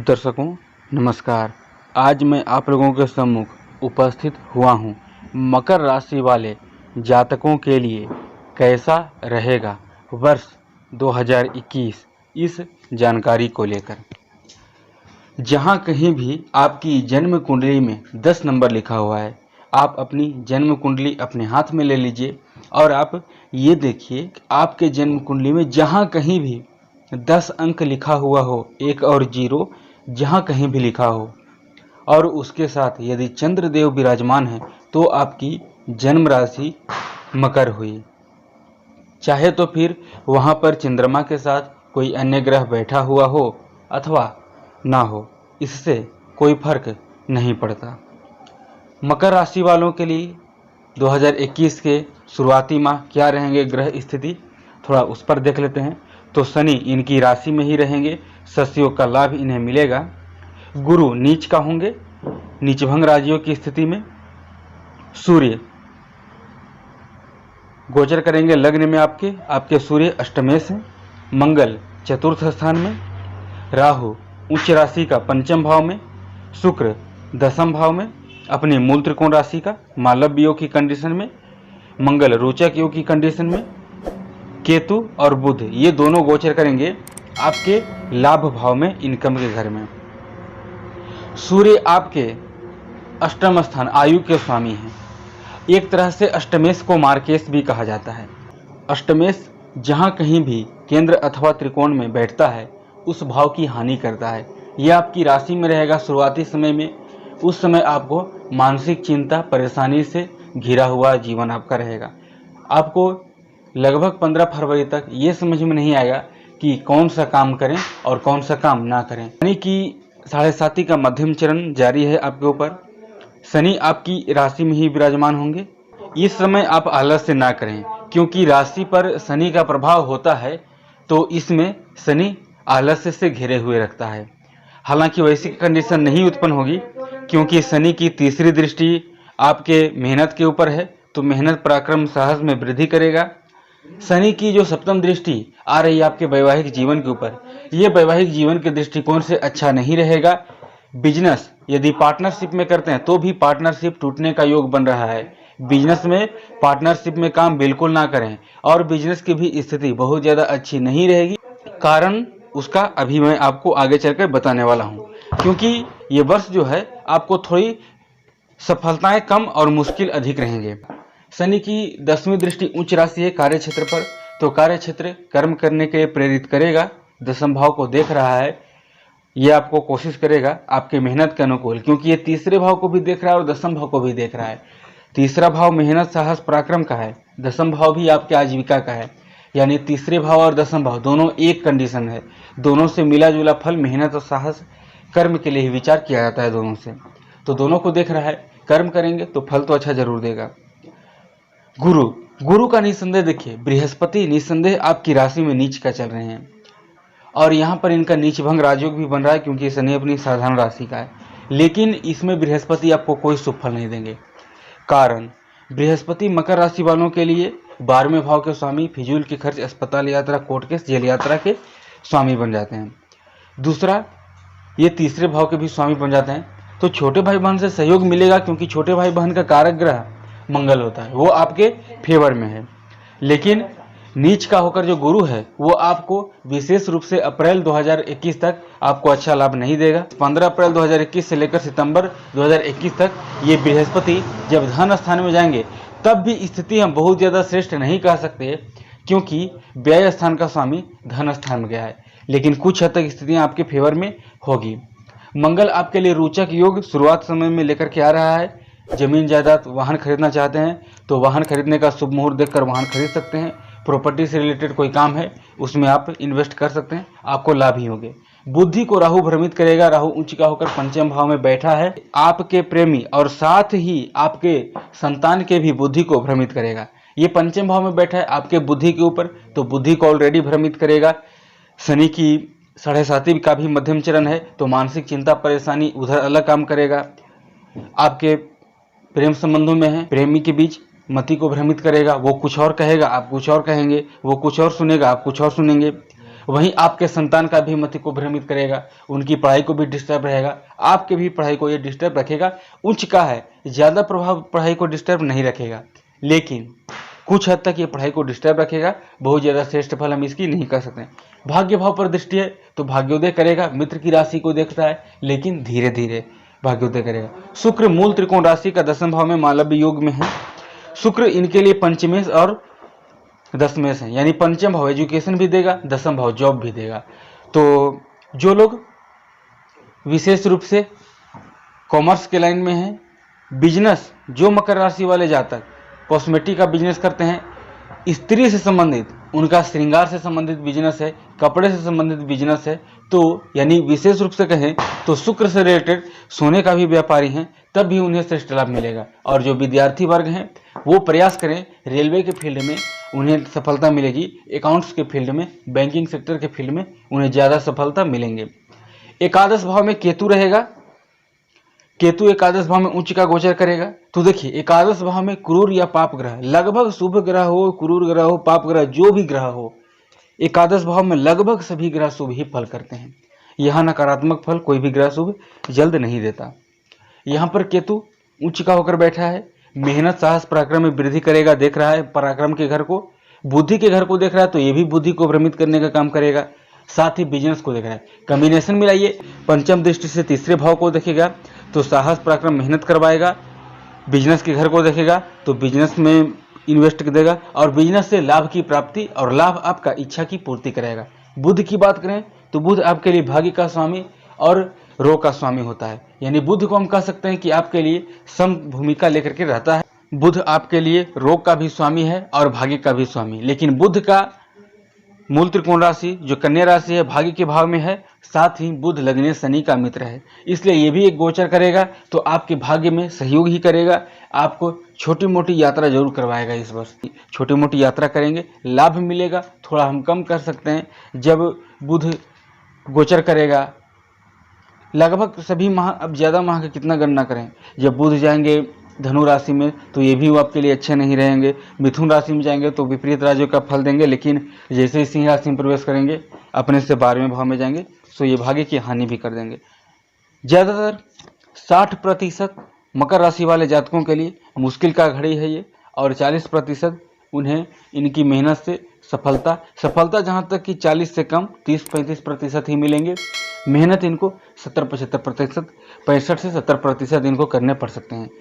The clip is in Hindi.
दर्शकों नमस्कार। आज मैं आप लोगों के सम्मुख उपस्थित हुआ हूँ मकर राशि वाले जातकों के लिए कैसा रहेगा वर्ष 2021 इस जानकारी को लेकर। जहाँ कहीं भी आपकी जन्म कुंडली में 10 नंबर लिखा हुआ है, आप अपनी जन्म कुंडली अपने हाथ में ले लीजिए और आप ये देखिए कि आपके जन्म कुंडली में जहाँ कहीं भी 10 अंक लिखा हुआ हो, 1 और 0 जहाँ कहीं भी लिखा हो, और उसके साथ यदि चंद्रदेव विराजमान है तो आपकी जन्म राशि मकर हुई। चाहे तो फिर वहाँ पर चंद्रमा के साथ कोई अन्य ग्रह बैठा हुआ हो अथवा ना हो, इससे कोई फर्क नहीं पड़ता। मकर राशि वालों के लिए 2021 के शुरुआती माह क्या रहेंगे ग्रह स्थिति, थोड़ा उस पर देख लेते हैं। तो शनि इनकी राशि में ही रहेंगे, शशियोग का लाभ इन्हें मिलेगा। गुरु नीच का होंगे, नीचभंग राजियों की स्थिति में। सूर्य गोचर करेंगे लग्न में आपके सूर्य अष्टमेश हैं। मंगल चतुर्थ स्थान में। राहु उच्च राशि का पंचम भाव में। शुक्र दसम भाव में अपनी मूल त्रिकोण राशि का मालव्य योग की कंडीशन में। मंगल रोचक योग की कंडीशन में। केतु और बुध ये दोनों गोचर करेंगे आपके लाभ भाव में, इनकम के घर में। सूर्य आपके अष्टम स्थान आयु के स्वामी हैं। एक तरह से अष्टमेश को मार्केश भी कहा जाता है। अष्टमेश जहां कहीं भी केंद्र अथवा त्रिकोण में बैठता है उस भाव की हानि करता है। यह आपकी राशि में रहेगा शुरुआती समय में। उस समय आपको मानसिक चिंता परेशानी से घिरा हुआ जीवन आपका रहेगा। आपको लगभग 15 फरवरी तक ये समझ में नहीं आएगा कि कौन सा काम करें और कौन सा काम ना करें। यानी कि 7.5 का मध्यम चरण जारी है आपके ऊपर। शनि आपकी राशि में ही विराजमान होंगे। इस समय आप आलस्य ना करें, क्योंकि राशि पर शनि का प्रभाव होता है तो इसमें शनि आलस्य से घिरे हुए रखता है। हालांकि वैसी कंडीशन नहीं उत्पन्न होगी, क्योंकि शनि की तीसरी दृष्टि आपके मेहनत के ऊपर है, तो मेहनत पराक्रम साहस में वृद्धि करेगा। शनि की जो सप्तम दृष्टि आ रही है आपके वैवाहिक जीवन के ऊपर, ये वैवाहिक जीवन के दृष्टिकोण से अच्छा नहीं रहेगा। बिजनेस यदि पार्टनरशिप में करते हैं तो भी पार्टनरशिप टूटने का योग बन रहा है। बिजनेस में पार्टनरशिप में काम बिल्कुल ना करें, और बिजनेस की भी स्थिति बहुत ज़्यादा अच्छी नहीं रहेगी। कारण उसका अभी मैं आपको आगे चलकर बताने वाला हूँ, क्योंकि ये वर्ष जो है आपको थोड़ी सफलताएं कम और मुश्किल अधिक रहेंगे। शनि की 10वीं दृष्टि उच्च राशि है कार्य क्षेत्र पर, तो कार्य क्षेत्र कर्म करने के लिए प्रेरित करेगा। दसम भाव को देख रहा है, ये आपको कोशिश करेगा आपके मेहनत के अनुकूल, क्योंकि ये तीसरे भाव को भी देख रहा है और दसम भाव को भी देख रहा है। तीसरा भाव मेहनत साहस पराक्रम का है, दसम भाव भी आपके आजीविका का है। यानी तीसरे भाव और दसम भाव दोनों एक कंडीशन है, दोनों से मिला जुला फल मेहनत और साहस कर्म के लिए ही विचार किया जाता है दोनों से। तो दोनों को देख रहा है, कर्म करेंगे तो फल तो अच्छा जरूर देगा। गुरु का निसंदेह देखिए, बृहस्पति निसंदेह आपकी राशि में नीच का चल रहे हैं, और यहाँ पर इनका नीच भंग राजयोग भी बन रहा है, क्योंकि शनि अपनी साधारण राशि का है। लेकिन इसमें बृहस्पति आपको कोई शुभ फल नहीं देंगे। कारण बृहस्पति मकर राशि वालों के लिए 12वें भाव के स्वामी, फिजूल के खर्च, अस्पताल यात्रा, कोर्ट केस, जेल यात्रा के स्वामी बन जाते हैं। दूसरा, ये तीसरे भाव के भी स्वामी बन जाते हैं, तो छोटे भाई बहन से सहयोग मिलेगा, क्योंकि छोटे भाई बहन का कारक ग्रह मंगल होता है, वो आपके फेवर में है। लेकिन नीच का होकर जो गुरु है वो आपको विशेष रूप से अप्रैल 2021 तक आपको अच्छा लाभ नहीं देगा। 15 अप्रैल 2021 से लेकर सितंबर 2021 तक ये बृहस्पति जब धन स्थान में जाएंगे तब भी स्थिति हम बहुत ज़्यादा श्रेष्ठ नहीं कह सकते, क्योंकि व्यय स्थान का स्वामी धन स्थान में गया है। लेकिन कुछ हद तक स्थितियाँ आपके फेवर में होगी। मंगल आपके लिए रोचक योग शुरुआत समय में लेकर के आ रहा है। जमीन जायदाद वाहन खरीदना चाहते हैं तो वाहन खरीदने का शुभ मुहूर्त देखकर वाहन खरीद सकते हैं। प्रॉपर्टी से रिलेटेड कोई काम है उसमें आप इन्वेस्ट कर सकते हैं, आपको लाभ ही होंगे। बुद्धि को राहु भ्रमित करेगा। राहु उच्च का होकर पंचम भाव में बैठा है, आपके प्रेमी और साथ ही आपके संतान के भी बुद्धि को भ्रमित करेगा। ये पंचम भाव में बैठा है आपके बुद्धि के ऊपर, तो बुद्धि को ऑलरेडी भ्रमित करेगा। शनि की 7.5 का भी मध्यम चरण है, तो मानसिक चिंता परेशानी उधर अलग काम करेगा। आपके प्रेम संबंधों में है, प्रेमी के बीच मति को भ्रमित करेगा। वो कुछ और कहेगा, आप कुछ और कहेंगे, वो कुछ और सुनेगा, आप कुछ और सुनेंगे। वहीं आपके संतान का भी मति को भ्रमित करेगा, उनकी पढ़ाई को भी डिस्टर्ब रहेगा, आपके भी पढ़ाई को ये डिस्टर्ब रखेगा। उच्च का है, ज़्यादा प्रभाव पढ़ाई को डिस्टर्ब नहीं रखेगा, लेकिन कुछ हद तक ये पढ़ाई को डिस्टर्ब रखेगा। बहुत ज़्यादा श्रेष्ठ फल हम इसकी नहीं कर सकते। भाग्य भाव पर दृष्टि है तो भाग्योदय करेगा, मित्र की राशि को देखता है, लेकिन धीरे धीरे भाग्योदय करेगा। शुक्र मूल त्रिकोण राशि का 10वें भाव में मालव्य योग में है। शुक्र इनके लिए पंचमेश और दशमेश है, यानी पंचम भाव एजुकेशन भी देगा, 10वां भाव जॉब भी देगा। तो जो लोग विशेष रूप से कॉमर्स के लाइन में हैं, बिजनेस, जो मकर राशि वाले जातक कॉस्मेटिक का बिजनेस करते हैं, स्त्री से संबंधित, उनका श्रृंगार से संबंधित बिजनेस है, कपड़े से संबंधित बिजनेस है, तो यानी विशेष रूप से कहें तो शुक्र से रिलेटेड सोने का भी व्यापारी हैं, तब भी उन्हें श्रेष्ठ लाभ मिलेगा। और जो विद्यार्थी वर्ग हैं वो प्रयास करें, रेलवे के फील्ड में उन्हें सफलता मिलेगी, अकाउंट्स के फील्ड में, बैंकिंग सेक्टर के फील्ड में उन्हें ज़्यादा सफलता मिलेंगे। एकादश भाव में केतु रहेगा, केतु एकादश भाव में उच्च का गोचर करेगा। तो देखिए एकादश भाव में क्रूर या पाप ग्रह, लगभग शुभ ग्रह हो, क्रूर ग्रह हो, पाप ग्रह, जो भी ग्रह हो, एकादश भाव में लगभग सभी ग्रह शुभ ही फल करते हैं। यहाँ नकारात्मक फल कोई भी ग्रह शुभ जल्द नहीं देता। यहाँ पर केतु उच्च का होकर बैठा है, मेहनत साहस पराक्रम में वृद्धि करेगा, देख रहा है पराक्रम के घर को, बुद्धि के घर को देख रहा है, तो ये भी बुद्धि को भ्रमित करने का काम करेगा। साथ ही बिजनेस को देख रहा है, कॉम्बिनेशन मिलाइए, पंचम दृष्टि से तीसरे भाव को देखेगा तो साहस पराक्रम मेहनत करवाएगा, बिजनेस के घर को देखेगा तो बिजनेस में इन्वेस्ट देगा, और बिजनेस से लाभ की प्राप्ति, और लाभ आपका इच्छा की पूर्ति करेगा। बुध की बात करें तो बुध आपके लिए भाग्य का स्वामी और रोग का स्वामी होता है, यानी बुध को हम कह सकते हैं कि आपके लिए सम भूमिका लेकर के रहता है। बुध आपके लिए रोग का भी स्वामी है और भाग्य का भी स्वामी, लेकिन बुध का मूल त्रिकोण राशि जो कन्या राशि है भाग्य के भाव में है, साथ ही बुध लग्नेश शनि का मित्र है, इसलिए ये भी एक गोचर करेगा तो आपके भाग्य में सहयोग ही करेगा। आपको छोटी मोटी यात्रा जरूर करवाएगा, इस वर्ष छोटी मोटी यात्रा करेंगे, लाभ मिलेगा। थोड़ा हम कम कर सकते हैं जब बुध गोचर करेगा, लगभग सभी माह, अब ज़्यादा माह का कितना गणना करें, जब बुध जाएंगे धनु राशि में तो ये भी आपके लिए अच्छे नहीं रहेंगे, मिथुन राशि में जाएंगे तो विपरीत राज्यों का फल देंगे, लेकिन जैसे ही सिंह राशि में प्रवेश करेंगे अपने से 12वें भाव में जाएंगे तो ये भाग्य की हानि भी कर देंगे। ज़्यादातर 60% मकर राशि वाले जातकों के लिए मुश्किल का घड़ी है ये, और 40% उन्हें इनकी मेहनत से सफलता जहाँ तक कि 40 से कम 30-35% ही मिलेंगे। मेहनत इनको 70-75%, 65 से 70% इनको करने पड़ सकते हैं।